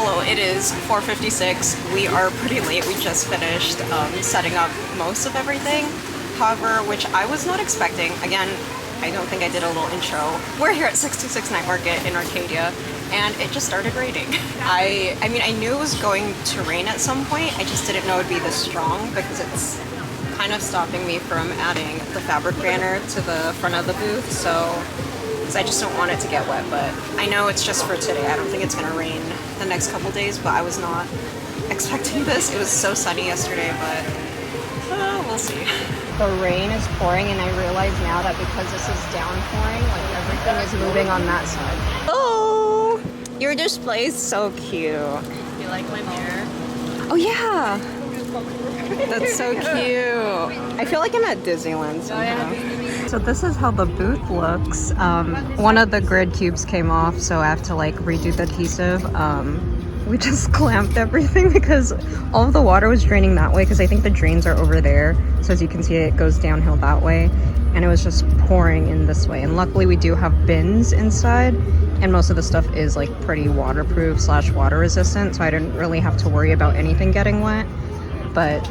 Hello, it is 4:56. We are pretty late. We just finished setting up most of everything. However, which I was not expecting. Again, I don't think I did a little intro. We're here at 66 Night Market in Arcadia, and it just started raining. I mean, I knew it was going to rain at some point. I just didn't know it would be this strong because it's kind of stopping me from adding the fabric banner to the front of the booth. So, because I just don't want it to get wet, but I know it's just for today. I don't think it's gonna rain the next couple days, but I was not expecting this. It was so sunny yesterday, but we'll see. The rain is pouring, and I realize now that because this is downpouring, like everything is moving on that side. Oh, your display is so cute. You like my mirror? Oh yeah, that's so cute. I feel like I'm at Disneyland somehow. So this is how the booth looks. One of the grid cubes came off, so I have to like redo the adhesive. We just clamped everything because all of the water was draining that way because I think the drains are over there. So as you can see, it goes downhill that way. And it was just pouring in this way. And luckily we do have bins inside, and most of the stuff is like pretty waterproof / water resistant. So I didn't really have to worry about anything getting wet, but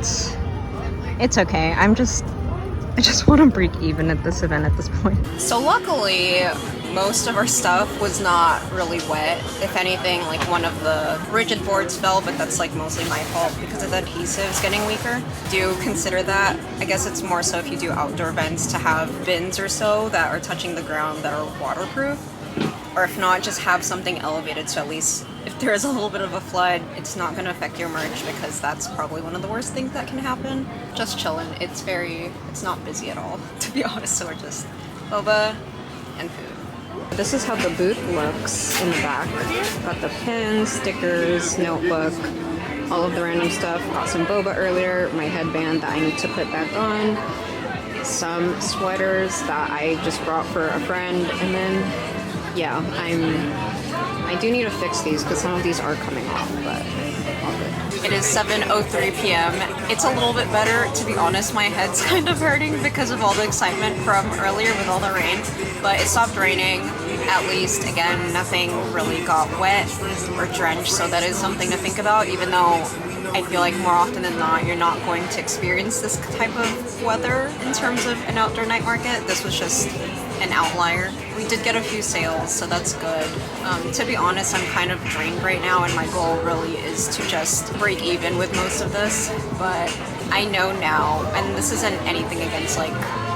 it's okay. I just want to break even at this event at this point. So luckily, most of our stuff was not really wet. If anything, like one of the rigid boards fell, but that's like mostly my fault because of the adhesives getting weaker. Do consider that. I guess it's more so if you do outdoor events to have bins or so that are touching the ground that are waterproof. Or if not, just have something elevated so at least if there is a little bit of a flood, it's not going to affect your merch because that's probably one of the worst things that can happen. Just chilling. It's not busy at all, to be honest, so we're just boba and food. This is how the booth looks in the back. Got the pins, stickers, notebook, all of the random stuff. Got some boba earlier, my headband that I need to put back on, some sweaters that I just brought for a friend, and then yeah, I do need to fix these because some of these are coming off, but all good. It is 7:03 p.m. It's a little bit better, to be honest. My head's kind of hurting because of all the excitement from earlier with all the rain, but it stopped raining. At least, again, nothing really got wet or drenched, so that is something to think about, even though I feel like more often than not, you're not going to experience this type of weather in terms of an outdoor night market. This was just an outlier. We did get a few sales, so that's good. To be honest, I'm kind of drained right now, and my goal really is to just break even with most of this, but I know now, and this isn't anything against like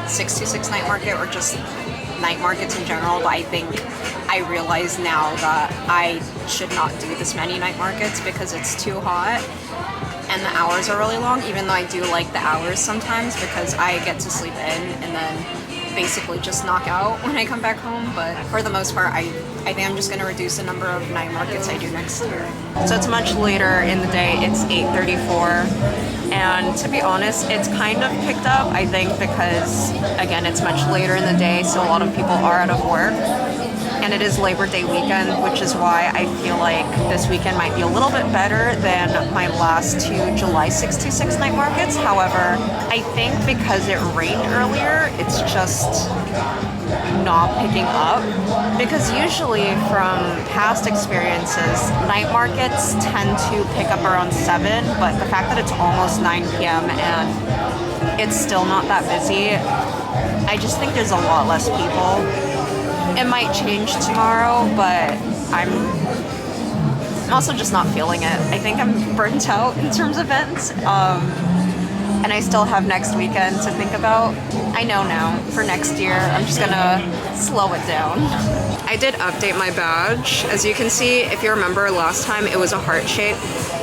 66 Night Market or just night markets in general, but I think I realize now that I should not do this many night markets because it's too hot and the hours are really long, even though I do like the hours sometimes because I get to sleep in and then basically just knock out when I come back home. But for the most part, I think I'm just going to reduce the number of night markets I do next year. So it's much later in the day. It's 8:34, and to be honest, it's kind of picked up, I think, because again, it's much later in the day, so a lot of people are out of work, and it is Labor Day weekend, which is why I feel like this weekend might be a little bit better than my last two July 66 night markets. However, I think because it rained earlier, it's just not picking up, because usually from past experiences, night markets tend to pick up around 7, but the fact that it's almost 9 p.m. and it's still not that busy, I just think there's a lot less people. It might change tomorrow, but I'm also just not feeling it. I think I'm burnt out in terms of events, and I still have next weekend to think about. I know now, for next year, I'm just gonna slow it down. I did update my badge. As you can see, if you remember last time, it was a heart shape,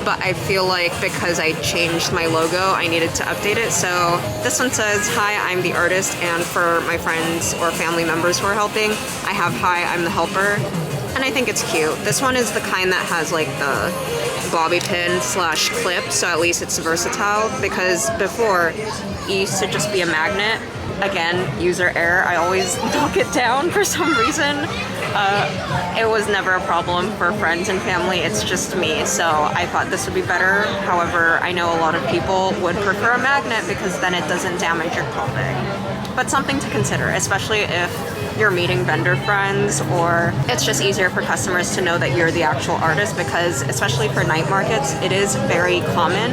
but I feel like because I changed my logo, I needed to update it. So this one says, "Hi, I'm the artist," and for my friends or family members who are helping, I have, "Hi, I'm the helper." And I think it's cute. This one is the kind that has like the bobby pin / clip, so at least it's versatile, because before it used to just be a magnet. Again, user error, I always knock it down for some reason. It was never a problem for friends and family, it's just me, so I thought this would be better. However, I know a lot of people would prefer a magnet because then it doesn't damage your clothing. But something to consider, especially if you're meeting vendor friends, or it's just easier for customers to know that you're the actual artist, because especially for night markets, it is very common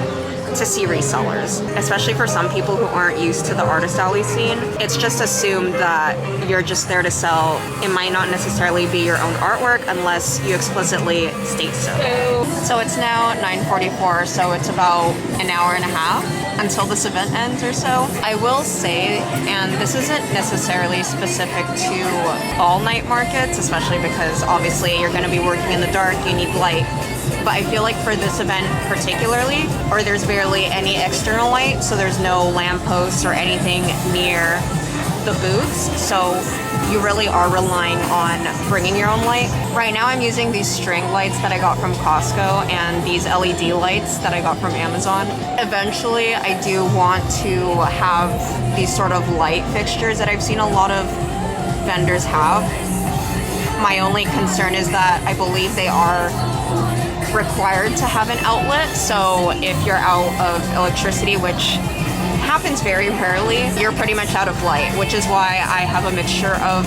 to see resellers, especially for some people who aren't used to the artist alley scene. It's just assumed that you're just there to sell. It might not necessarily be your own artwork unless you explicitly state so. So it's now 9:44, so it's about an hour and a half until this event ends or so. I will say, and this isn't necessarily specific to all night markets, especially because obviously you're going to be working in the dark, you need light. But I feel like for this event particularly, or there's barely any external light, so there's no lampposts or anything near the booths, so you really are relying on bringing your own light. Right now I'm using these string lights that I got from Costco and these LED lights that I got from Amazon. Eventually I do want to have these sort of light fixtures that I've seen a lot of vendors have. My only concern is that I believe they are required to have an outlet, so if you're out of electricity, which happens very rarely, you're pretty much out of light, which is why I have a mixture of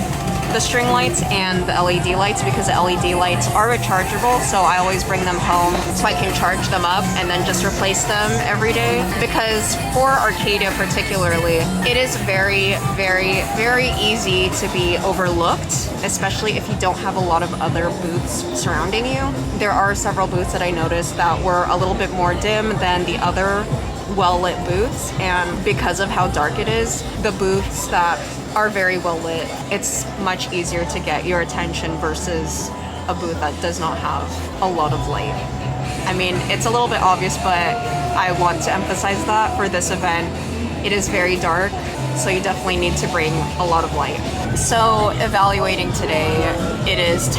the string lights and the LED lights, because the LED lights are rechargeable, so I always bring them home so I can charge them up and then just replace them every day. Because for Arcadia particularly, it is very, very, very easy to be overlooked, especially if you don't have a lot of other booths surrounding you. There are several booths that I noticed that were a little bit more dim than the other well-lit booths, and because of how dark it is, the booths that are very well lit, it's much easier to get your attention versus a booth that does not have a lot of light. I mean, it's a little bit obvious, but I want to emphasize that for this event, it is very dark, so you definitely need to bring a lot of light. So evaluating today, it is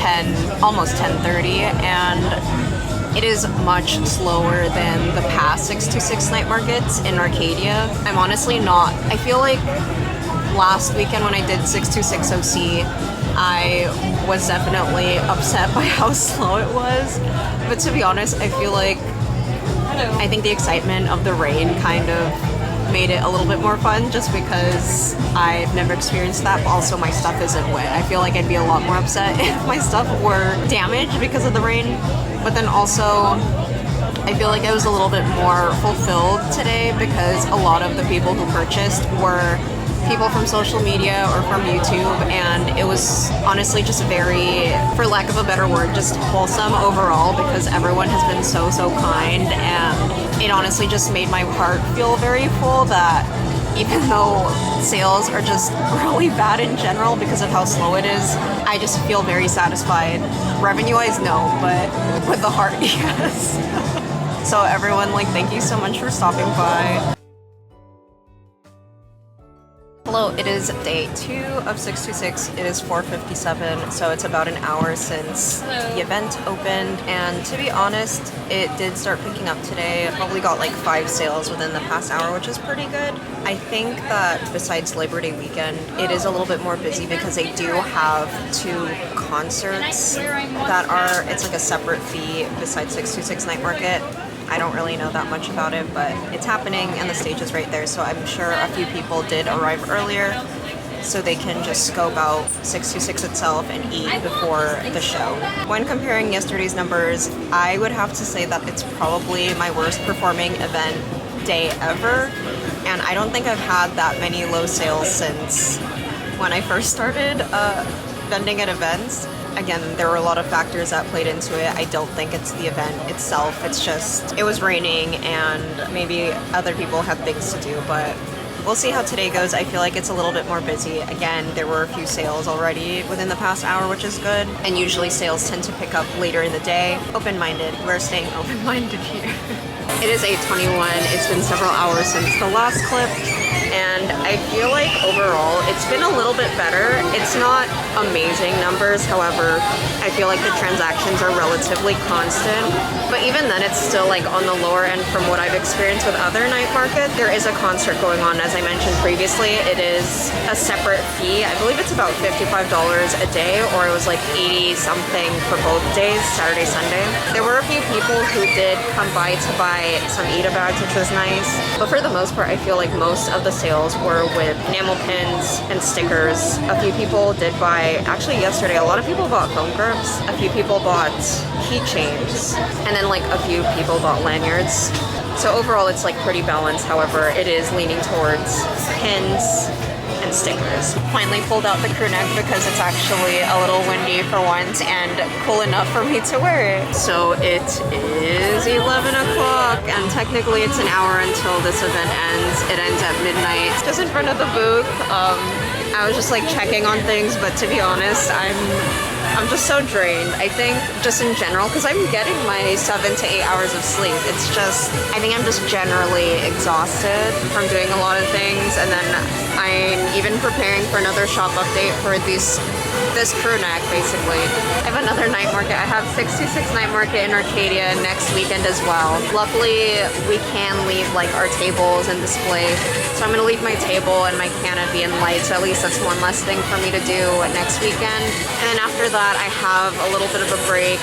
almost 10:30, and it is much slower than the past 626 night markets in Arcadia. I'm honestly not. I feel like last weekend when I did 626 OC, I was definitely upset by how slow it was. But to be honest, I feel like I think the excitement of the rain kind of made it a little bit more fun, just because I've never experienced that, but also my stuff isn't wet. I feel like I'd be a lot more upset if my stuff were damaged because of the rain. But then also, I feel like I was a little bit more fulfilled today because a lot of the people who purchased were people from social media or from YouTube, and it was honestly just very, for lack of a better word, just wholesome overall, because everyone has been so kind, and it honestly just made my heart feel very full that even though sales are just really bad in general because of how slow it is, I just feel very satisfied. Revenue-wise, no, but with the heart, yes. So everyone, thank you so much for stopping by. Hello, it is day 2 of 626. It is 4:57, so it's about an hour since the event opened, and to be honest, it did start picking up today. I probably got 5 sales within the past hour, which is pretty good. I think that besides Labor Day weekend, it is a little bit more busy because they do have 2 concerts that are, it's a separate fee besides 626 Night Market. I don't really know that much about it, but it's happening and the stage is right there, so I'm sure a few people did arrive earlier so they can just scope out 626 itself and eat before the show. When comparing yesterday's numbers, I would have to say that it's probably my worst performing event day ever, and I don't think I've had that many low sales since when I first started vending at events. Again, there were a lot of factors that played into it. I don't think it's the event itself. It's just, it was raining and maybe other people had things to do, but we'll see how today goes. I feel like it's a little bit more busy. Again, there were a few sales already within the past hour, which is good. And usually sales tend to pick up later in the day. Open-minded. We're staying open-minded here. It is 8:21. It's been several hours since the last clip, and I feel like overall it's been a little bit better. It's not amazing numbers, however, I feel like the transactions are relatively constant, but even then it's still on the lower end from what I've experienced with other night markets. There is a concert going on, as I mentioned previously. It is a separate fee. I believe it's about $55 a day, or it was 80 something for both days, Saturday, Sunday. There were a few people who did come by to buy some Ita bags, which was nice, but for the most part I feel like most of the sales were with enamel pins and stickers. A few people did buy, actually yesterday, a lot of people bought foam grips. A few people bought keychains. And then like a few people bought lanyards. So overall it's like pretty balanced. However, it is leaning towards pins and stickers. Finally pulled out the crew neck because it's actually a little windy for once and cool enough for me to wear it. So it is 11 o'clock and technically it's an hour until this event ends. It ends at midnight. Just in front of the booth, I was just like checking on things, but to be honest, I'm just so drained. I think just in general, because I'm getting my 7 to 8 hours of sleep. It's just, I think I'm just generally exhausted from doing a lot of things. And then I'm even preparing for another shop update for this crew neck, basically. I have another night market. I have 626 Night Market in Arcadia next weekend as well. Luckily, we can leave like our tables and display. So I'm gonna leave my table and my canopy and light, so at least that's one less thing for me to do next weekend. And then after that, I have a little bit of a break,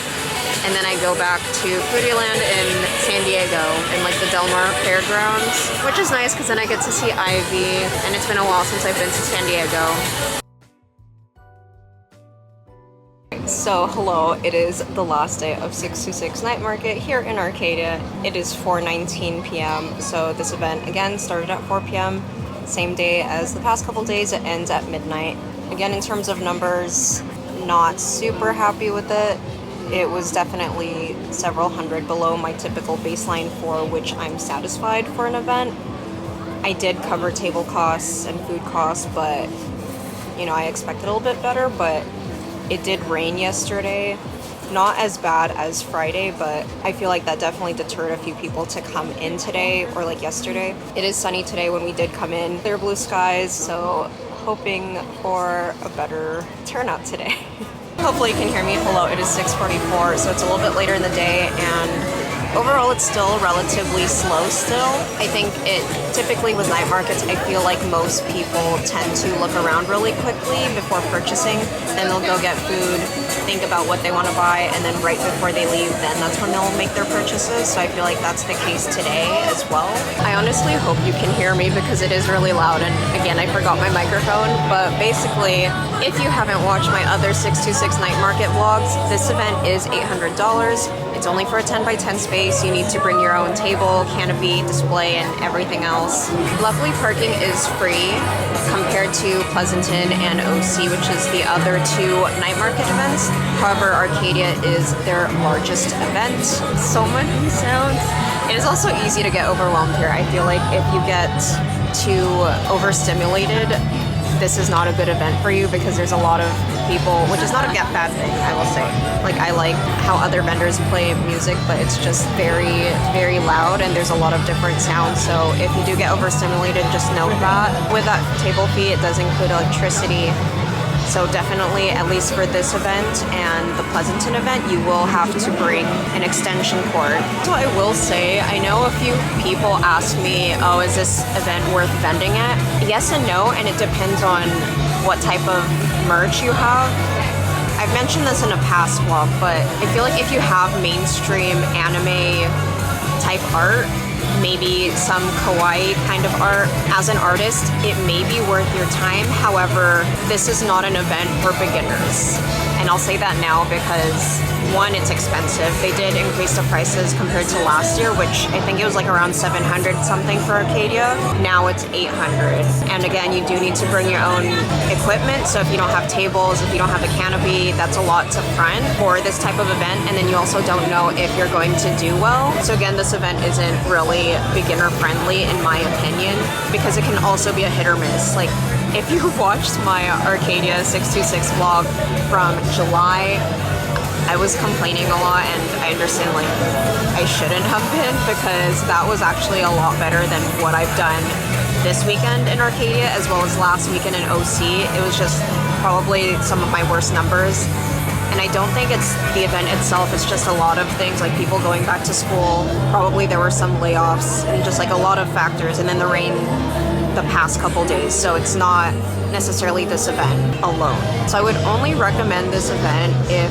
and then I go back to Foodieland in San Diego in like the Del Mar Fairgrounds, which is nice because then I get to see Ivy, and it's been a while since I've been to San Diego. So hello, it is the last day of 626 Night Market here in Arcadia. It is 4:19 p.m. So this event again started at 4 p.m. Same day as the past couple days, it ends at midnight. Again, in terms of numbers, not super happy with it. It was definitely several hundred below my typical baseline for which I'm satisfied for an event. I did cover table costs and food costs, but you know, I expected a little bit better, but it did rain yesterday. Not as bad as Friday, but I feel like that definitely deterred a few people to come in today or like yesterday. It is sunny today when we did come in. Clear blue skies, so hoping for a better turnout today. Hopefully you can hear me. Hello, it is 6:44, so it's a little bit later in the day, and overall it's still relatively slow still. I think it typically with night markets, I feel like most people tend to look around really quickly before purchasing. Then they'll go get food, think about what they want to buy, and then right before they leave, then that's when they'll make their purchases. So I feel like that's the case today as well. I honestly hope you can hear me because it is really loud, and again, I forgot my microphone. But basically, if you haven't watched my other 626 Night Market vlogs, this event is $800. It's only for a 10 by 10 space. You need to bring your own table, canopy, display, and everything else. Luckily, parking is free compared to Pleasanton and OC, which is the other two night market events. However, Arcadia is their largest event. So many sounds. It is also easy to get overwhelmed here. I feel like if you get too overstimulated, this is not a good event for you because there's a lot of people, which is not a bad thing, I will say. Like, I like how other vendors play music, but it's just very, very loud and there's a lot of different sounds. So if you do get overstimulated, just note that. With that table fee, it does include electricity. So definitely, at least for this event and the Pleasanton event, you will have to bring an extension cord. So I will say, I know a few people ask me, oh, is this event worth vending at? Yes and no, and it depends on what type of merch you have. I've mentioned this in a past vlog, but I feel like if you have mainstream anime type art, maybe some kawaii kind of art, as an artist, it may be worth your time. However, this is not an event for beginners. And I'll say that now because, one, it's expensive. They did increase the prices compared to last year, which I think it was like around 700 something for Arcadia. Now it's 800. And again, you do need to bring your own equipment. So if you don't have tables, if you don't have a canopy, that's a lot to front for this type of event. And then you also don't know if you're going to do well. So again, this event isn't really beginner friendly in my opinion, because it can also be a hit or miss. Like, if you watched my Arcadia 626 vlog from July, I was complaining a lot, and I understand like I shouldn't have been, because that was actually a lot better than what I've done this weekend in Arcadia as well as last weekend in OC. It was just probably some of my worst numbers. And I don't think it's the event itself, it's just a lot of things, like people going back to school. Probably there were some layoffs and just like a lot of factors, and then the rain the past couple days. So it's not necessarily this event alone. So I would only recommend this event if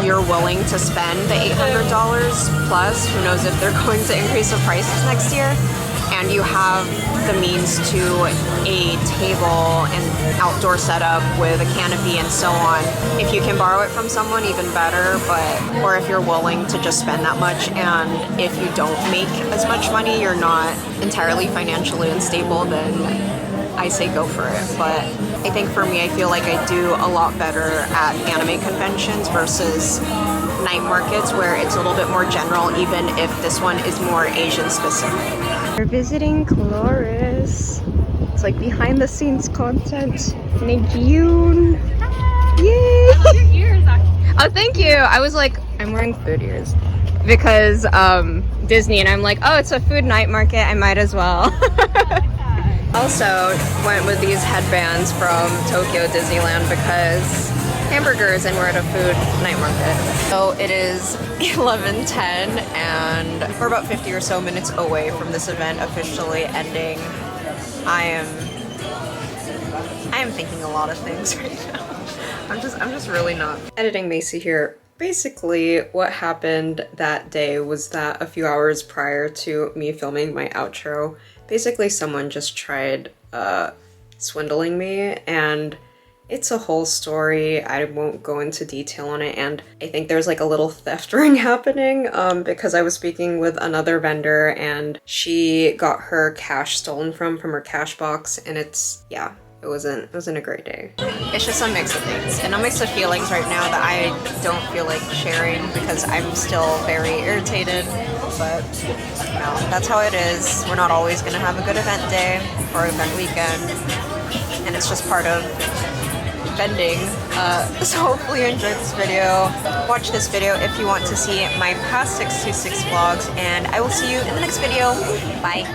you're willing to spend the $800 plus. Who knows if they're going to increase the prices next year. and you have the means to a table and outdoor setup with a canopy and so on. If you can borrow it from someone, even better, but or if you're willing to just spend that much, and if you don't make as much money, you're not entirely financially unstable, then I say go for it. But I think for me, I feel like I do a lot better at anime conventions versus night markets, where it's a little bit more general, even if this one is more Asian specific. We're visiting Cloris. It's like behind the scenes content. Nagyun. Yay! I love your ears, actually. Oh, thank you. I was like, I'm wearing food ears because Disney, and I'm like, oh, it's a food night market. I might as well. Also went with these headbands from Tokyo Disneyland because hamburgers, and we're at a food night market. So it is 11:10 and we're about 50 or so minutes away from this event officially ending. I am thinking a lot of things right now. I'm just really not. Editing Macy here. Basically, what happened that day was that a few hours prior to me filming my outro, basically someone just tried swindling me, and it's a whole story. I won't go into detail on it, and I think there's like a little theft ring happening because I was speaking with another vendor and she got her cash stolen from her cash box, and it's, yeah, it wasn't a great day. It's just a mix of things and a mix of feelings right now that I don't feel like sharing because I'm still very irritated, but you know, that's how it is. We're not always gonna have a good event day or event weekend, and it's just part of vending. So hopefully you enjoyed this video. Watch this video if you want to see my past 626 vlogs, and I will see you in the next video. Bye.